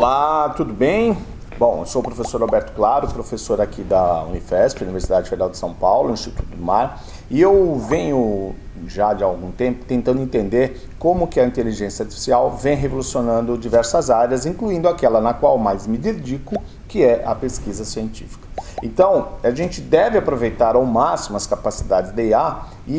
Olá, tudo bem? Bom, eu sou o professor Alberto Claro, professor aqui da Unifesp, Universidade Federal de São Paulo, Instituto do Mar, e eu venho já de algum tempo tentando entender como que a inteligência artificial vem revolucionando diversas áreas, incluindo aquela na qual mais me dedico, que é a pesquisa científica. Então, a gente deve aproveitar ao máximo as capacidades da IA,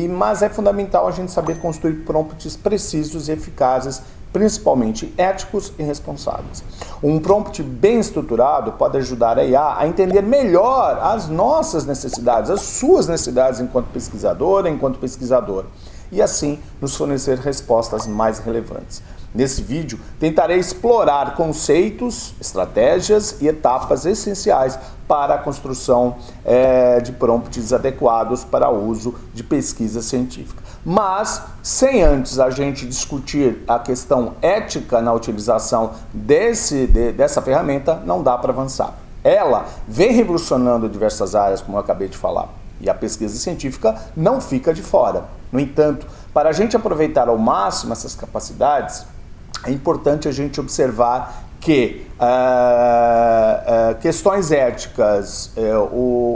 mas é fundamental a gente saber construir prompts precisos e eficazes, principalmente éticos e responsáveis. Um prompt bem estruturado pode ajudar a IA a entender melhor as nossas necessidades, as suas necessidades enquanto pesquisadora, enquanto pesquisador, e assim nos fornecer respostas mais relevantes. Nesse vídeo, tentarei explorar conceitos, estratégias e etapas essenciais para a construção de prompts adequados para o uso de pesquisa científica. Mas, sem antes a gente discutir a questão ética na utilização dessa ferramenta, não dá para avançar. Ela vem revolucionando diversas áreas, como eu acabei de falar, e a pesquisa científica não fica de fora. No entanto, para a gente aproveitar ao máximo essas capacidades, é importante a gente observar que questões éticas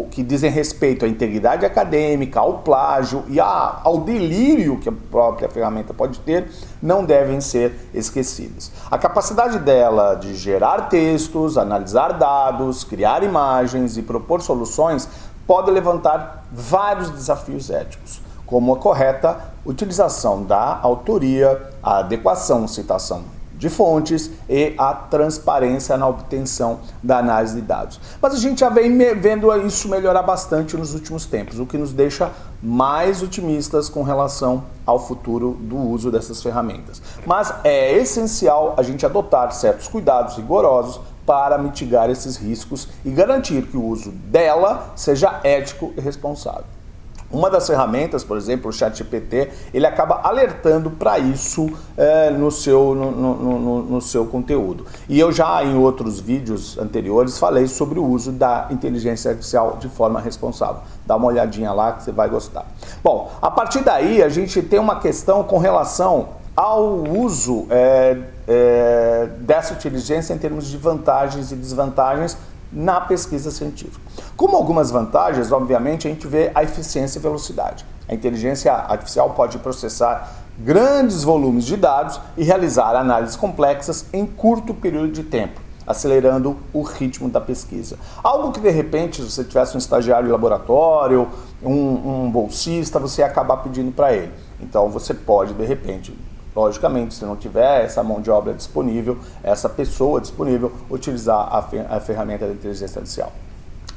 que dizem respeito à integridade acadêmica, ao plágio e ao delírio que a própria ferramenta pode ter, não devem ser esquecidas. A capacidade dela de gerar textos, analisar dados, criar imagens e propor soluções pode levantar vários desafios éticos, como a correta utilização da autoria, a adequação, citação de fontes e a transparência na obtenção da análise de dados. Mas a gente já vem vendo isso melhorar bastante nos últimos tempos, o que nos deixa mais otimistas com relação ao futuro do uso dessas ferramentas. Mas é essencial a gente adotar certos cuidados rigorosos para mitigar esses riscos e garantir que o uso dela seja ético e responsável. Uma das ferramentas, por exemplo, o ChatGPT, ele acaba alertando para isso no seu conteúdo. E eu já em outros vídeos anteriores falei sobre o uso da inteligência artificial de forma responsável. Dá uma olhadinha lá que você vai gostar. Bom, a partir daí a gente tem uma questão com relação ao uso dessa inteligência em termos de vantagens e desvantagens na pesquisa científica. Como algumas vantagens, obviamente, a gente vê a eficiência e velocidade. A inteligência artificial pode processar grandes volumes de dados e realizar análises complexas em curto período de tempo, acelerando o ritmo da pesquisa. Algo que, de repente, se você tivesse um estagiário de laboratório, um bolsista, você ia acabar pedindo para ele. Então, você pode, de repente, logicamente, se não tiver essa mão de obra disponível, essa pessoa disponível, utilizar a ferramenta da inteligência artificial.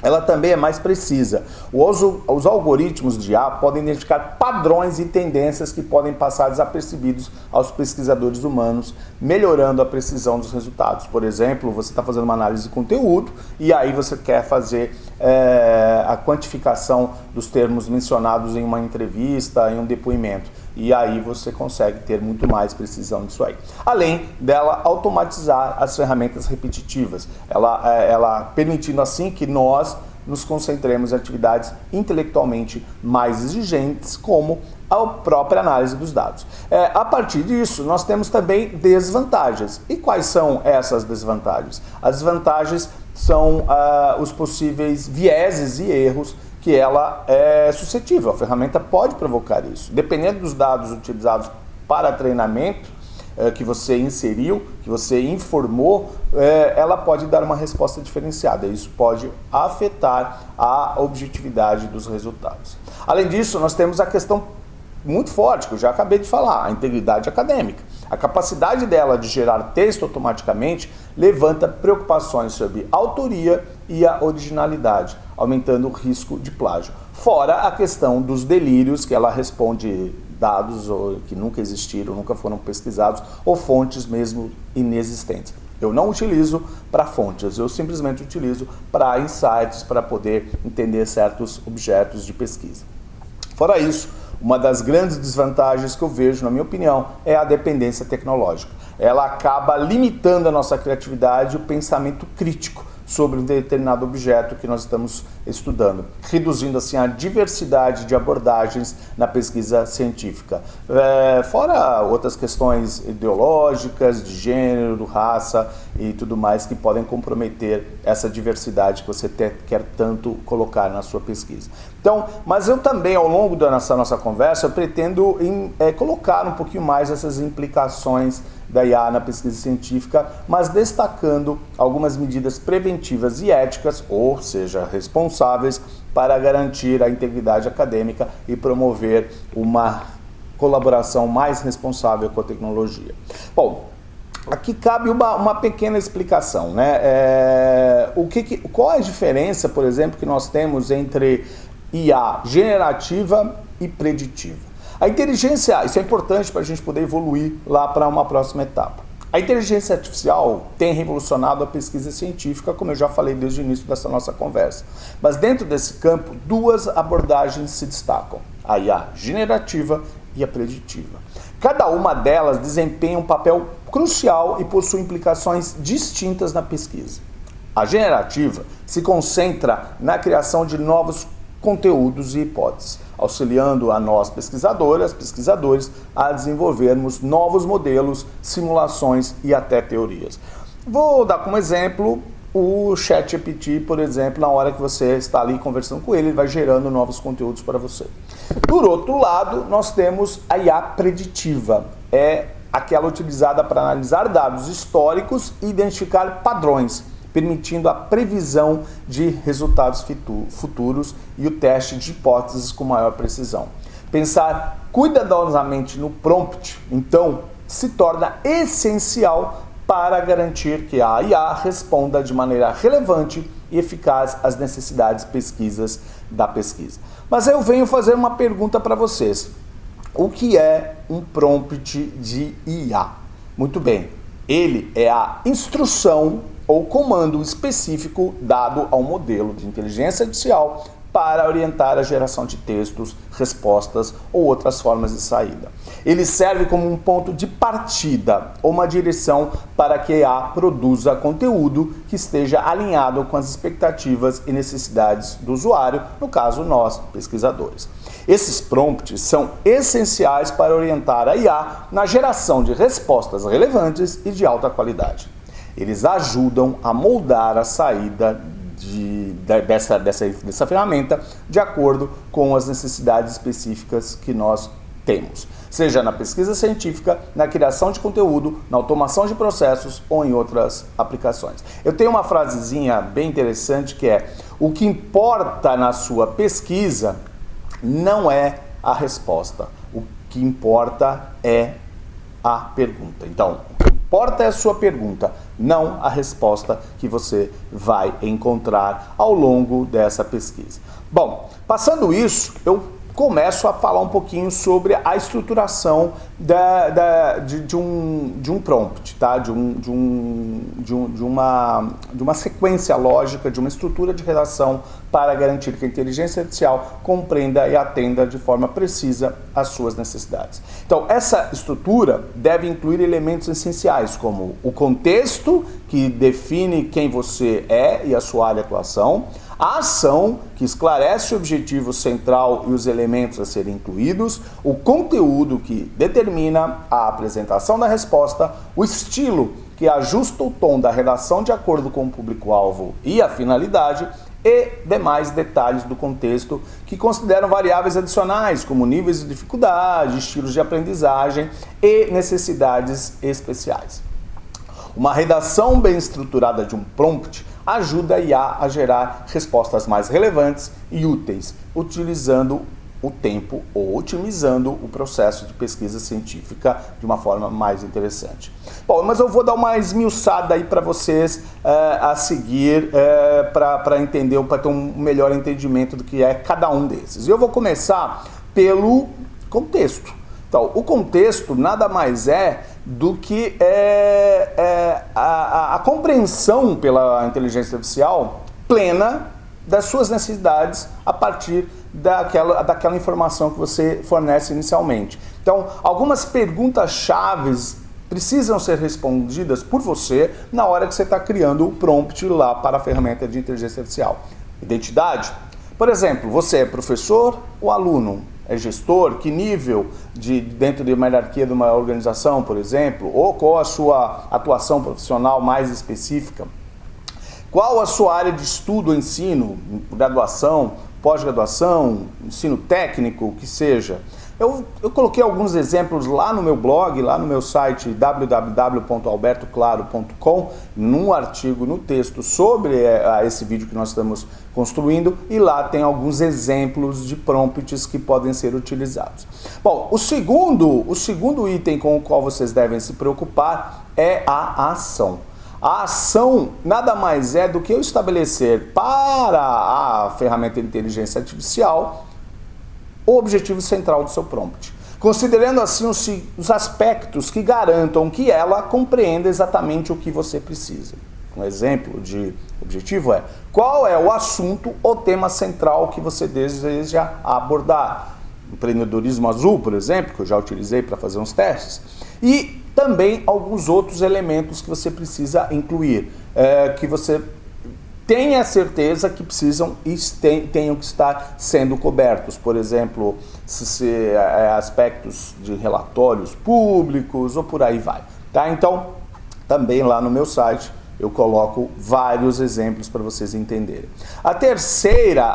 Ela também é mais precisa. Os algoritmos de IA podem identificar padrões e tendências que podem passar desapercebidos aos pesquisadores humanos, melhorando a precisão dos resultados. Por exemplo, você está fazendo uma análise de conteúdo e aí você quer fazer a quantificação dos termos mencionados em uma entrevista, em um depoimento. E aí você consegue ter muito mais precisão disso aí. Além dela automatizar as ferramentas repetitivas, ela permitindo assim que nós nos concentremos em atividades intelectualmente mais exigentes, como a própria análise dos dados. A partir disso, nós temos também desvantagens. E quais são essas desvantagens? As desvantagens são os possíveis vieses e erros que ela é suscetível. A ferramenta pode provocar isso. Dependendo dos dados utilizados para treinamento, que você inseriu, que você informou, ela pode dar uma resposta diferenciada. Isso pode afetar a objetividade dos resultados. Além disso, nós temos a questão muito forte, que eu já acabei de falar, a integridade acadêmica. A capacidade dela de gerar texto automaticamente levanta preocupações sobre autoria e a originalidade, aumentando o risco de plágio. Fora a questão dos delírios, que ela responde dados que nunca existiram, nunca foram pesquisados, ou fontes mesmo inexistentes. Eu não utilizo para fontes, eu simplesmente utilizo para insights, para poder entender certos objetos de pesquisa. Fora isso, uma das grandes desvantagens que eu vejo, na minha opinião, é a dependência tecnológica. Ela acaba limitando a nossa criatividade e o pensamento crítico sobre um determinado objeto que nós estamos estudando, reduzindo assim a diversidade de abordagens na pesquisa científica. Fora outras questões ideológicas, de gênero, raça e tudo mais que podem comprometer essa diversidade que você quer tanto colocar na sua pesquisa. Então, mas eu também, ao longo dessa nossa conversa, eu pretendo colocar um pouquinho mais essas implicações da IA na pesquisa científica, mas destacando algumas medidas preventivas e éticas, ou seja, responsáveis, para garantir a integridade acadêmica e promover uma colaboração mais responsável com a tecnologia. Bom, aqui cabe uma pequena explicação, né? Qual é a diferença, por exemplo, que nós temos entre IA generativa e preditiva? A inteligência, isso é importante para a gente poder evoluir lá para uma próxima etapa. A inteligência artificial tem revolucionado a pesquisa científica, como eu já falei desde o início dessa nossa conversa. Mas dentro desse campo, duas abordagens se destacam: a IA generativa e a preditiva. Cada uma delas desempenha um papel crucial e possui implicações distintas na pesquisa. A generativa se concentra na criação de novos conteúdos e hipóteses, auxiliando a nós pesquisadoras, pesquisadores, a desenvolvermos novos modelos, simulações e até teorias. Vou dar como exemplo o ChatGPT, por exemplo, na hora que você está ali conversando com ele, ele vai gerando novos conteúdos para você. Por outro lado, nós temos a IA preditiva, é aquela utilizada para analisar dados históricos e identificar padrões, permitindo a previsão de resultados futuros e o teste de hipóteses com maior precisão. Pensar cuidadosamente no prompt, então, se torna essencial para garantir que a IA responda de maneira relevante e eficaz às necessidades da pesquisa. Mas eu venho fazer uma pergunta para vocês. O que é um prompt de IA? Muito bem, ele é a instrução ou comando específico dado ao modelo de inteligência artificial para orientar a geração de textos, respostas ou outras formas de saída. Ele serve como um ponto de partida ou uma direção para que a IA produza conteúdo que esteja alinhado com as expectativas e necessidades do usuário, no caso nós, pesquisadores. Esses prompts são essenciais para orientar a IA na geração de respostas relevantes e de alta qualidade. Eles ajudam a moldar a saída dessa ferramenta de acordo com as necessidades específicas que nós temos, seja na pesquisa científica, na criação de conteúdo, na automação de processos ou em outras aplicações. Eu tenho uma frasezinha bem interessante que é: o que importa na sua pesquisa não é a resposta, o que importa é a pergunta. Então, o que importa é a sua pergunta, não a resposta que você vai encontrar ao longo dessa pesquisa. Bom, passando isso, eu começo a falar um pouquinho sobre a estruturação de um prompt, tá? de uma sequência lógica, de uma estrutura de redação para garantir que a inteligência artificial compreenda e atenda de forma precisa às suas necessidades. Então, essa estrutura deve incluir elementos essenciais como o contexto, que define quem você é e a sua área de atuação, a ação, que esclarece o objetivo central e os elementos a serem incluídos, o conteúdo, que determina a apresentação da resposta, o estilo, que ajusta o tom da redação de acordo com o público-alvo e a finalidade, e demais detalhes do contexto que consideram variáveis adicionais, como níveis de dificuldade, estilos de aprendizagem e necessidades especiais. Uma redação bem estruturada de um prompt ajuda a IA a gerar respostas mais relevantes e úteis, utilizando o tempo ou otimizando o processo de pesquisa científica de uma forma mais interessante. Bom, mas eu vou dar uma esmiuçada aí para vocês a seguir para entender, para ter um melhor entendimento do que é cada um desses. E eu vou começar pelo contexto. Então, o contexto nada mais é do que a compreensão pela inteligência artificial plena das suas necessidades a partir daquela informação que você fornece inicialmente. Então, algumas perguntas-chave precisam ser respondidas por você na hora que você está criando o prompt lá para a ferramenta de inteligência artificial. Identidade? Por exemplo, você é professor ou aluno? É gestor? Que nível dentro de uma hierarquia de uma organização, por exemplo? Ou qual a sua atuação profissional mais específica? Qual a sua área de estudo, ensino, graduação, pós-graduação, ensino técnico, o que seja? Eu coloquei alguns exemplos lá no meu blog, lá no meu site www.albertoclaro.com, num artigo, no texto sobre esse vídeo que nós estamos construindo, e lá tem alguns exemplos de prompts que podem ser utilizados. Bom, o segundo item com o qual vocês devem se preocupar é a ação. A ação nada mais é do que eu estabelecer para a ferramenta de inteligência artificial o objetivo central do seu prompt, considerando assim os aspectos que garantam que ela compreenda exatamente o que você precisa. Um exemplo de objetivo é: qual é o assunto ou tema central que você deseja abordar? Empreendedorismo azul, por exemplo, que eu já utilizei para fazer uns testes. E também alguns outros elementos que você precisa incluir, que você tenha certeza que tenham que estar sendo cobertos. Por exemplo, aspectos de relatórios públicos ou por aí vai. Tá? Então, também lá no meu site eu coloco vários exemplos para vocês entenderem. A terceira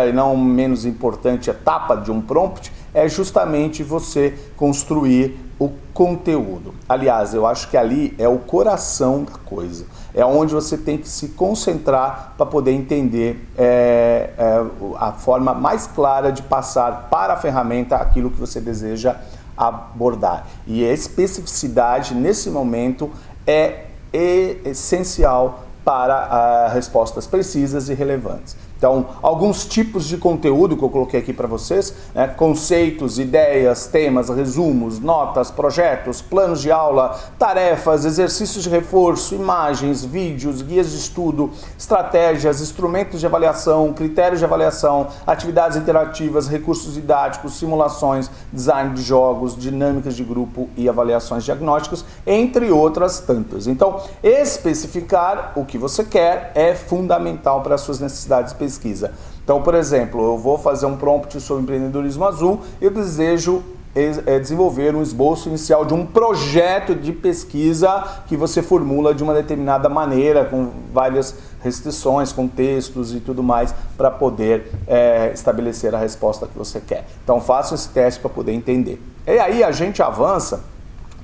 e não menos importante etapa de um prompt é justamente você construir o conteúdo. Aliás, eu acho que ali é o coração da coisa. É onde você tem que se concentrar para poder entender a forma mais clara de passar para a ferramenta aquilo que você deseja abordar. E a especificidade, nesse momento, é essencial para respostas precisas e relevantes. Então, alguns tipos de conteúdo que eu coloquei aqui para vocês, né? Conceitos, ideias, temas, resumos, notas, projetos, planos de aula, tarefas, exercícios de reforço, imagens, vídeos, guias de estudo, estratégias, instrumentos de avaliação, critérios de avaliação, atividades interativas, recursos didáticos, simulações, design de jogos, dinâmicas de grupo e avaliações diagnósticas, entre outras tantas. Então, especificar o que você quer é fundamental para as suas necessidades de pesquisa. Então, por exemplo, eu vou fazer um prompt sobre empreendedorismo azul, eu desejo desenvolver um esboço inicial de um projeto de pesquisa que você formula de uma determinada maneira, com várias restrições, com textos e tudo mais, para poder estabelecer a resposta que você quer. Então, faça esse teste para poder entender. E aí a gente avança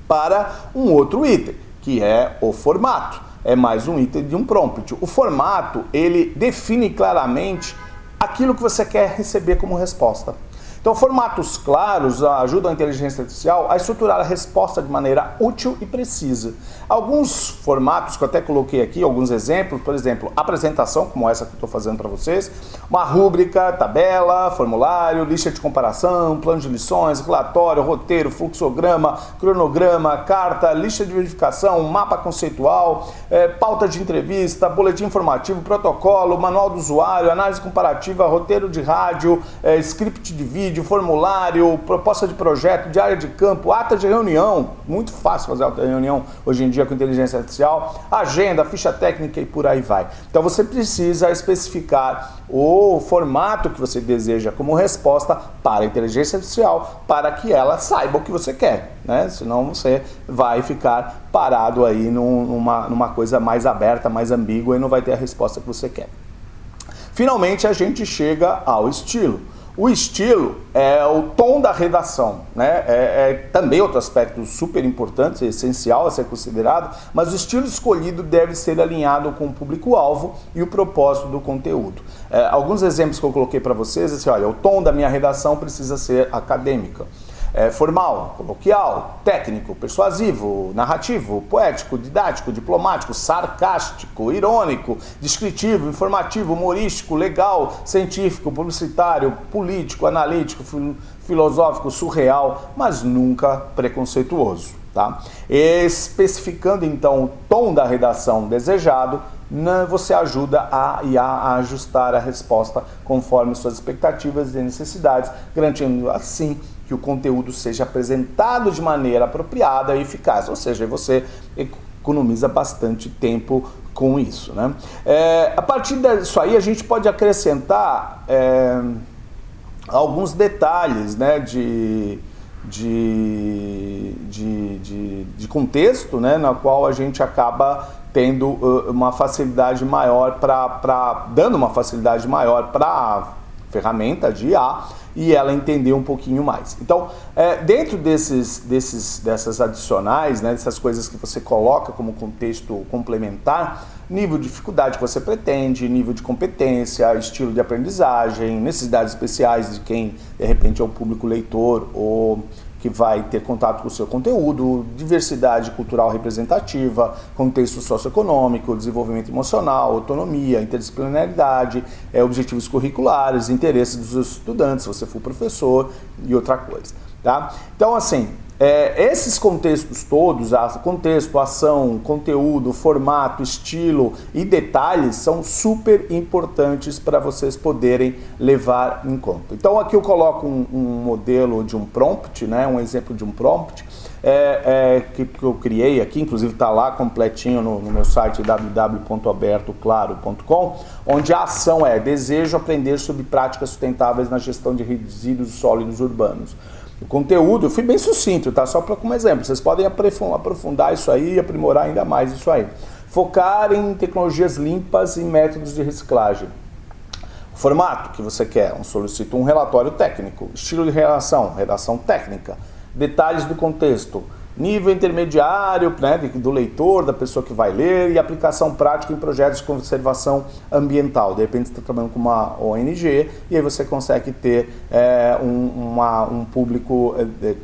para um outro item, que é o formato. É mais um item de um prompt. O formato, ele define claramente aquilo que você quer receber como resposta. Então, formatos claros ajudam a inteligência artificial a estruturar a resposta de maneira útil e precisa. Alguns formatos que eu até coloquei aqui, alguns exemplos, por exemplo, apresentação, como essa que eu estou fazendo para vocês, uma rúbrica, tabela, formulário, lista de comparação, plano de lições, relatório, roteiro, fluxograma, cronograma, carta, lista de verificação, mapa conceitual, pauta de entrevista, boletim informativo, protocolo, manual do usuário, análise comparativa, roteiro de rádio, script de vídeo, formulário, proposta de projeto, diária de campo, ata de reunião, muito fácil fazer ata de reunião hoje em dia com inteligência artificial, agenda, ficha técnica e por aí vai. Então você precisa especificar o formato que você deseja como resposta para a inteligência artificial, para que ela saiba o que você quer, né? Senão você vai ficar parado aí numa coisa mais aberta, mais ambígua e não vai ter a resposta que você quer. Finalmente a gente chega ao estilo. O estilo é o tom da redação, né? É também outro aspecto super importante, essencial a ser considerado, mas o estilo escolhido deve ser alinhado com o público-alvo e o propósito do conteúdo. Alguns exemplos que eu coloquei para vocês, assim, olha, o tom da minha redação precisa ser acadêmica. Formal, coloquial, técnico, persuasivo, narrativo, poético, didático, diplomático, sarcástico, irônico, descritivo, informativo, humorístico, legal, científico, publicitário, político, analítico, filosófico, surreal, mas nunca preconceituoso. Tá? Especificando então o tom da redação desejado, você ajuda a IA a ajustar a resposta conforme suas expectativas e necessidades, garantindo assim que o conteúdo seja apresentado de maneira apropriada e eficaz, ou seja, você economiza bastante tempo com isso, né? A partir disso aí a gente pode acrescentar alguns detalhes, né, de contexto, né, na qual a gente acaba tendo uma facilidade maior dando uma facilidade maior para a ferramenta de IA e ela entender um pouquinho mais. Então, dentro dessas adicionais, né, dessas coisas que você coloca como contexto complementar, nível de dificuldade que você pretende, nível de competência, estilo de aprendizagem, necessidades especiais de quem, de repente, é o público leitor ou que vai ter contato com o seu conteúdo, diversidade cultural representativa, contexto socioeconômico, desenvolvimento emocional, autonomia, interdisciplinaridade, objetivos curriculares, interesses dos estudantes, se você for professor e outra coisa. Tá? Então, assim, esses contextos todos, contexto, ação, conteúdo, formato, estilo e detalhes são super importantes para vocês poderem levar em conta. Então aqui eu coloco um modelo de um prompt, né, um exemplo de um prompt que eu criei aqui, inclusive está lá completinho no meu site www.albertoclaro.com, onde a ação é: desejo aprender sobre práticas sustentáveis na gestão de resíduos sólidos urbanos. O conteúdo, eu fui bem sucinto, tá? Só para como exemplo, vocês podem aprofundar isso aí e aprimorar ainda mais isso aí. Focar em tecnologias limpas e métodos de reciclagem. O formato que você quer, solicita um relatório técnico. Estilo de redação técnica. Detalhes do contexto. Nível intermediário, né, do leitor, da pessoa que vai ler, e aplicação prática em projetos de conservação ambiental. De repente você está trabalhando com uma ONG e aí você consegue ter um público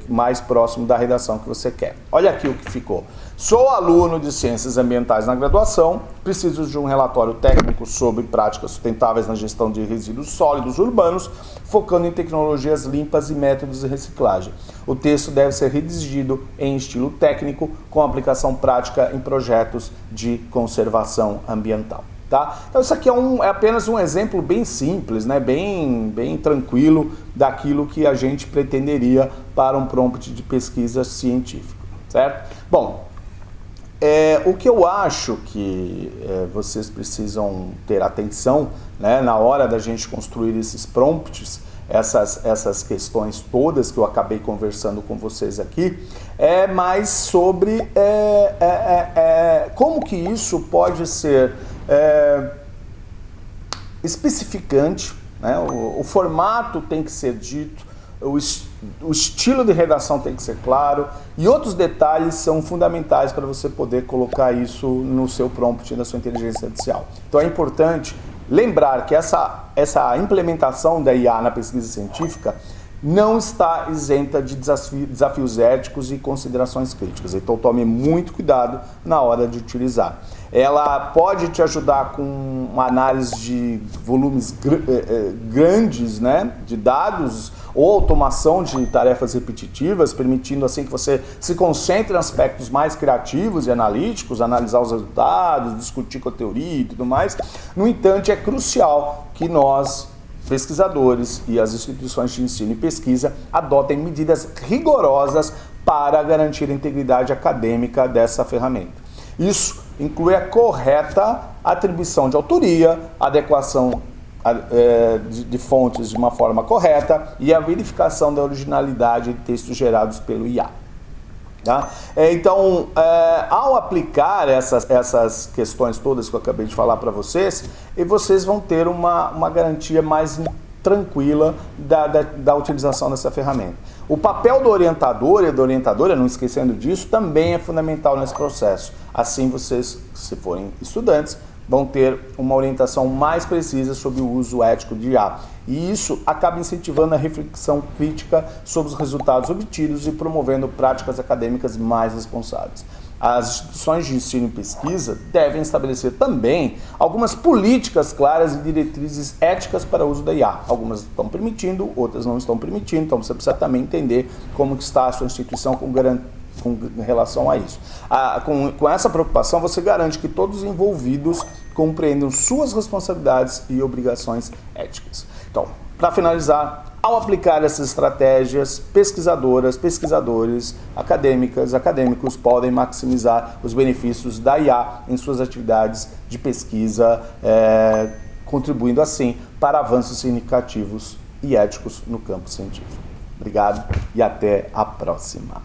mais próximo da redação que você quer. Olha aqui o que ficou. Sou aluno de Ciências Ambientais na graduação, preciso de um relatório técnico sobre práticas sustentáveis na gestão de resíduos sólidos urbanos, focando em tecnologias limpas e métodos de reciclagem. O texto deve ser redigido em estilo técnico, com aplicação prática em projetos de conservação ambiental. Tá? Então isso aqui é apenas um exemplo bem simples, né? bem tranquilo daquilo que a gente pretenderia para um prompt de pesquisa científica, certo? Bom, o que eu acho que vocês precisam ter atenção, né, na hora da gente construir esses prompts, essas questões todas que eu acabei conversando com vocês aqui, é mais sobre como que isso pode ser especificante, né? O formato tem que ser dito, o estilo de redação tem que ser claro e outros detalhes são fundamentais para você poder colocar isso no seu prompt, na sua inteligência artificial. Então é importante lembrar que essa implementação da IA na pesquisa científica não está isenta de desafios éticos e considerações críticas. Então tome muito cuidado na hora de utilizar. Ela pode te ajudar com uma análise de volumes grandes, né, de dados, ou automação de tarefas repetitivas, permitindo assim que você se concentre em aspectos mais criativos e analíticos, analisar os resultados, discutir com a teoria e tudo mais. No entanto, é crucial que nós, pesquisadores e as instituições de ensino e pesquisa, adotem medidas rigorosas para garantir a integridade acadêmica dessa ferramenta. Isso inclui a correta atribuição de autoria, adequação de fontes de uma forma correta e a verificação da originalidade de textos gerados pelo IA. Tá? Então, ao aplicar essas questões todas que eu acabei de falar para vocês, vocês vão ter uma garantia mais tranquila da utilização dessa ferramenta. O papel do orientador e da orientadora, não esquecendo disso, também é fundamental nesse processo. Assim vocês, se forem estudantes, vão ter uma orientação mais precisa sobre o uso ético de IA. E isso acaba incentivando a reflexão crítica sobre os resultados obtidos e promovendo práticas acadêmicas mais responsáveis. As instituições de ensino e pesquisa devem estabelecer também algumas políticas claras e diretrizes éticas para o uso da IA. Algumas estão permitindo, outras não estão permitindo, então você precisa também entender como que está a sua instituição com relação a isso. Com essa preocupação, você garante que todos os envolvidos compreendam suas responsabilidades e obrigações éticas. Então, para finalizar, ao aplicar essas estratégias, pesquisadoras, pesquisadores, acadêmicos podem maximizar os benefícios da IA em suas atividades de pesquisa, contribuindo assim para avanços significativos e éticos no campo científico. Obrigado e até a próxima.